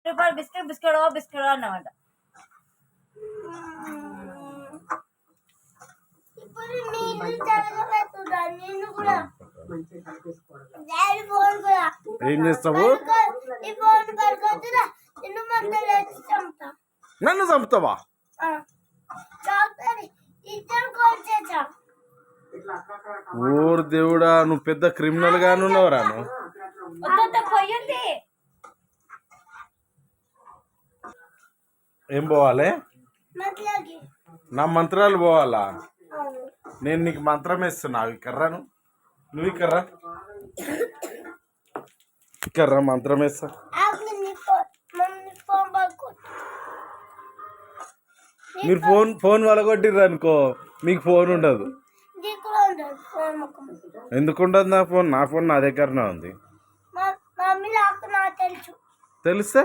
రూపాయలు biscuit biscuit biscuit అన్నమాట. ఏం చేస్తావు? నన్ను చంపుతావా? ఓరు దేవుడా, నువ్వు పెద్ద క్రిమినల్ గాను ఉన్నావురా. ఏం పోవాలి? నా మంత్రాలు పోవాలా? నేను నీకు మంత్రం వేస్తున్నా. అవి కర్రాను, నువ్వు కర్రా కర్రా మంత్రం వేస్తా. మీరు ఫోన్ వలగొట్టిర్రు అనుకో, మీకు ఫోన్ ఉండదు. ఎందుకు ఉండదు? నా ఫోన్ నా దగ్గరనే ఉంది. తెలిస్తే